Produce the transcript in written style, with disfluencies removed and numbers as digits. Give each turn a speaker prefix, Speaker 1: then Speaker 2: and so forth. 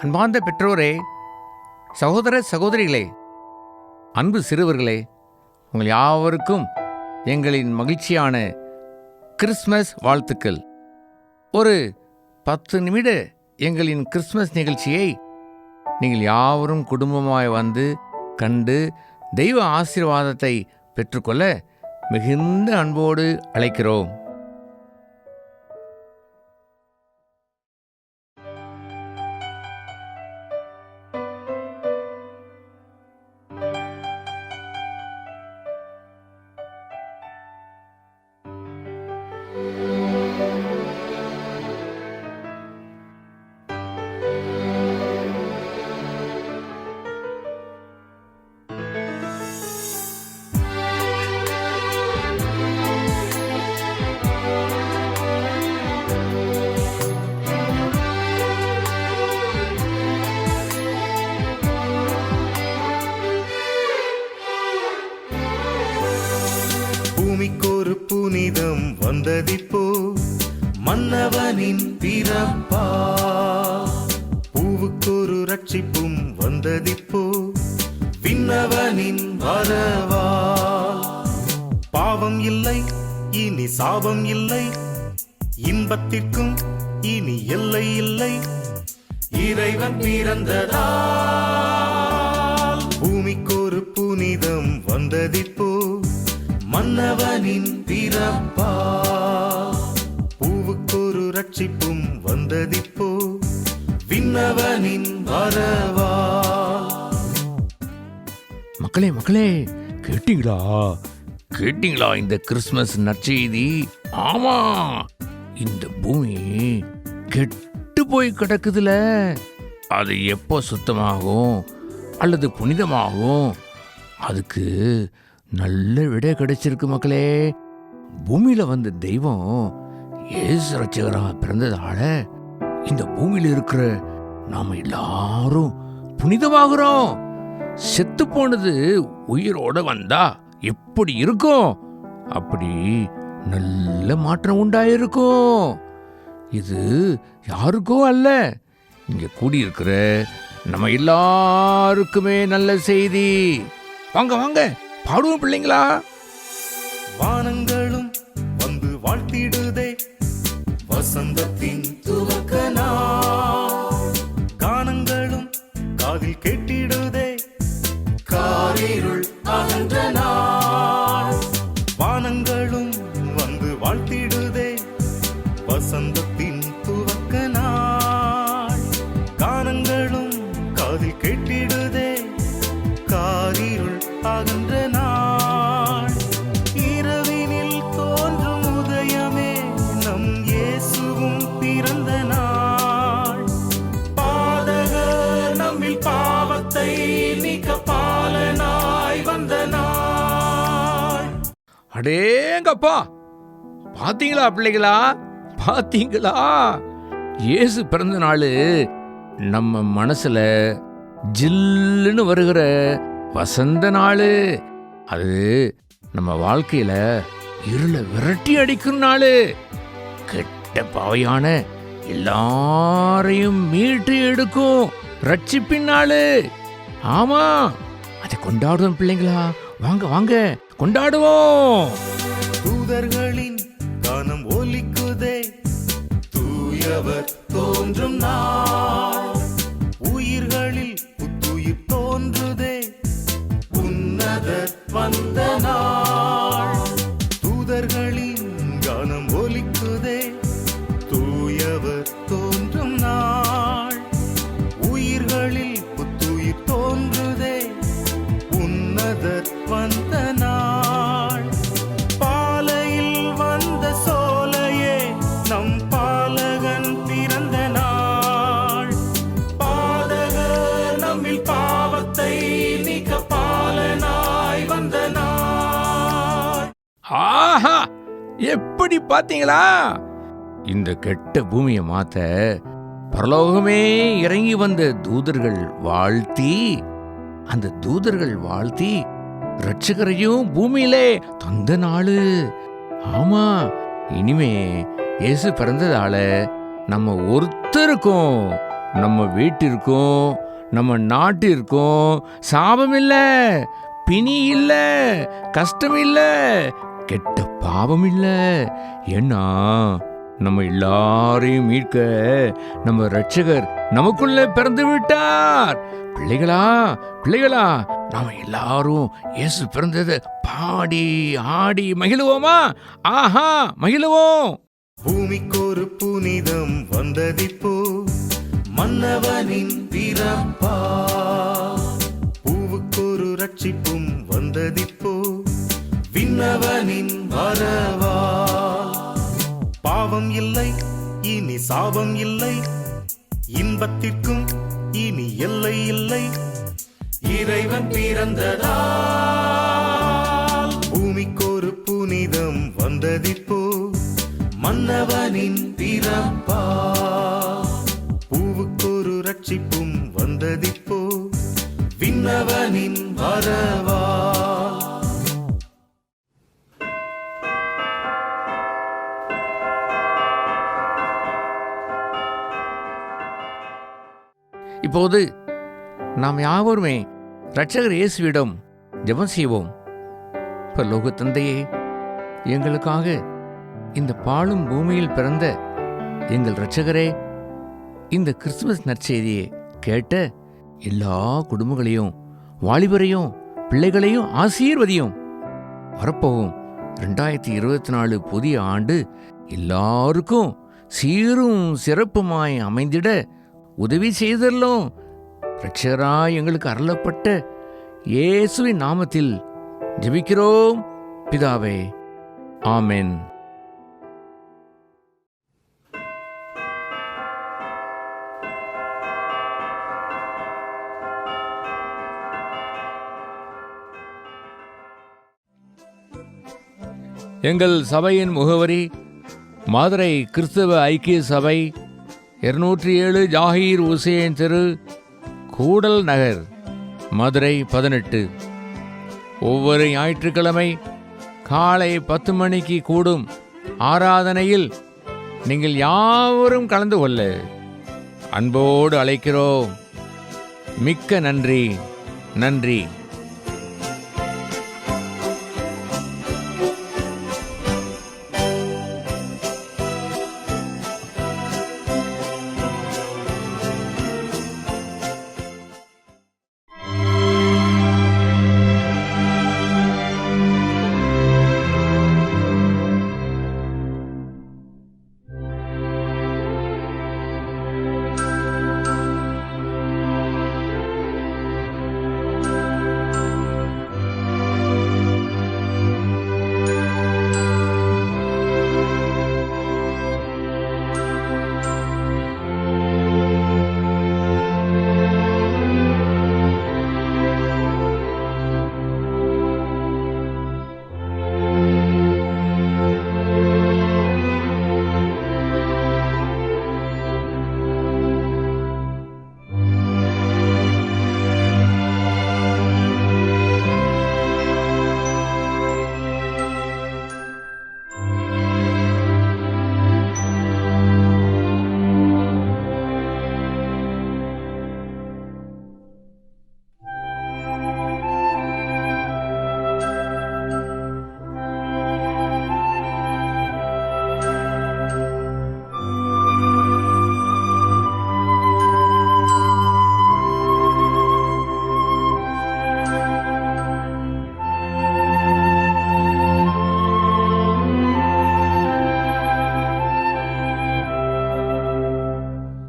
Speaker 1: அன்பார்ந்த பெற்றோரே, சகோதர சகோதரிகளே, அன்பு சிறுவர்களே, உங்கள் யாவருக்கும் எங்களின் மகிழ்ச்சியான கிறிஸ்மஸ் வாழ்த்துக்கள். ஒரு 10 நிமிட எங்களின் கிறிஸ்மஸ் நிகழ்ச்சியை நீங்கள் யாவரும் குடும்பமாய் வந்து கண்டு தெய்வ ஆசீர்வாதத்தை பெற்றுக்கொள்ள மிகுந்த அன்போடு அழைக்கிறோம்.
Speaker 2: பூமிக்கொரு புனிதம் வந்ததிப்போ, மன்னவனின் பிறப்பா. பூவுக்கொரு ரட்சிப்பும் வந்ததிப்போ, விண்ணவனின் வரவா. பாவம் இல்லை, இனி சாபம் இல்லை, இன்பத்திற்கும் இனி எல்லை இல்லை, இறைவன் பிறந்ததால். பூமிக்கொரு புனிதம் வந்ததிப்போ, மன்னவனின் பிறப்பா. பூவுக்கொரு ரட்சிப்பும் வந்ததிப்போ, விண்ணவனின் வரவா.
Speaker 1: மக்களே, கேட்டீங்களா இந்த கிறிஸ்மஸ் நற்செய்தி? ஆமா, இந்த பூமி கெட்டு போய் கிடக்குதுல, அது எப்போ சுத்தமாகும் அல்லது புனிதமாகும்? அதுக்கு நல்ல விடை கிடைச்சிருக்கு மக்களே. பூமியில வந்த தெய்வம் இயேசு ரட்சகராக பிறந்ததால இந்த பூமியில இருக்கிற நாம எல்லாரும் புனிதமாகிறோம். செத்து போனது உயிரோட வந்தா எப்படி இருக்கும்? அப்படி நல்ல மாற்றம் உண்டாயிருக்கும். இது யாருக்கோ அல்ல, இங்க கூடியிருக்கிற நம்ம எல்லாருக்குமே நல்ல செய்தி. வாங்க பாடுவோம் பிள்ளைங்களா.
Speaker 2: வானங்களும் வந்து வாழ்த்திடுதே, வசந்தத்தின் துவக்க நாள். கானங்களும் காதில் கேட்டிடுதே, காரிருள் அகன்ற நாள். வானங்களும் வந்து வாழ்த்திடுதே, வசந்தத்தின் துவக்க நாள். கானங்களும் காதில் கேட்டிடுதே, காரிருள் அகன்ற நாள். இரவினில் தோன்றும் உதயமே நம் இயேசுவும் பிறந்த நாள். பாதகர் நம்மில் பாவத்தை நீக்க பாலனாய் வந்த நாள்.
Speaker 1: அடேங்கப்பா, பாத்தீங்களா பிள்ளைகளா, பாத்தீங்களா? இயேசு பிறந்த நாள் நம்ம மனசுல ஜில்லுன்னு வருகிற வசந்த நாள். அது நம்ம வாழ்க்கையில இருளை விரட்டி அடிக்கும் நாள். கெட்ட பாவையான எல்லாரையும் மீட்டு எடுக்கும் ரட்சிப்பின் நாள். ஆமா, அதை கொண்டாடுவோம் பிள்ளைங்களா. வாங்க கொண்டாடுவோம்.
Speaker 2: தூதர்களின் கானம் ஒலிக்குதே, தூயவர் தோன்றும் நாள். உயிர்களில் புத்துயிர் தோன்றுதே, உன்னதர் வந்த நாள். தூதர்களின் கானம் ஒலிக்குதே, தூயவர் தோன்றும் நாள். உயிர்களில் புத்துயிர் தோன்றுதே, உன்னதர் வந்த நாள். பாலையில் வந்த சோலையே நம் பாலகன் பிறந்த நாள். பாதகர் நம்மில் பாவத்தை நீக்க பாலனாய் வந்த நாள்.
Speaker 1: ஆஹா, எப்படி பாத்தீங்களா? இந்த கெட்ட பூமியை மாத்த பரலோகமே இறங்கி வந்த தூதர்கள் வாழ்த்தி, அந்த தூதர்கள் வாழ்த்தி ரட்சகரையும் பூமியிலே தந்த நாளு. ஆமா, இனிமே இயேசு பிறந்ததால நம்ம ஒருத்தருக்கும் நம்ம வீட்டிற்கும் நம்ம நாட்டிற்கும் சாபம் இல்ல, பிணி இல்ல, கஷ்டம் இல்ல, கெட்ட பாவம் இல்ல. ஏன்னா நம்ம எல்லாரையும் மீட்க நம்ம இரட்சகர் நமக்குள்ள பிறந்து விட்டார். பிள்ளைகளா நாம எல்லாரும் இயேசு பிறந்ததை பாடி ஆடி மகிழுவோமா? ஆஹா, மகிழுவோம்.
Speaker 2: பூமிக்கு ஒரு புனிதம் வந்ததிப்போ, மன்னவனின் பிறப்பா. பூவுக்கு ஒரு ரட்சிப்பும் வந்ததிப்போ, விண்ணவனின் வரவா. பாவம் இல்லை, இனி சாபம் இல்லை, இன்பத்திற்கும் இனி எல்லை இல்லை, இறைவன் பிறந்ததால். பூமிக்கு ஒரு புனிதம் வந்ததிப்போ, மன்னவனின் பிறப்பா. பூவுக்கு ஒரு ரட்சிப்பும் வந்ததிப்போ, விண்ணவனின் வரவா.
Speaker 1: இப்போது நாம் யாவருமே இரட்சகர் இயேசுவிடம் ஜெபம் செய்வோம். பரலோக தந்தையே, எங்களுக்காக இந்த பாழும் பூமியில் பிறந்த எங்கள் இரட்சகரே, இந்த கிறிஸ்துமஸ் நற்செய்தியை கேட்ட எல்லா குடும்பங்களையும், வாலிபரையும், பிள்ளைகளையும் ஆசீர்வதியும். வரப்போகும் 2024 புதிய ஆண்டு எல்லாருக்கும் சீரும் சிறப்புமாய் அமைந்திட உதவி செய்தல்லும். இரட்சகராய் எங்களுக்கு அருளப்பட்ட இயேசுவின் நாமத்தில் ஜெபிக்கிறோம் பிதாவே, ஆமென். எங்கள் சபையின் முகவரி மதுரை கிறிஸ்தவ ஐக்கிய சபை, 207 ஜாகீர் உசேன் தெரு, கூடல் நகர், மதுரை 18. ஒவ்வொரு ஞாயிற்றுக்கிழமை காலை 10 மணிக்கு கூடும் ஆராதனையில் நீங்கள் யாவரும் கலந்து கொள்ள அன்போடு அழைக்கிறோம். மிக்க நன்றி.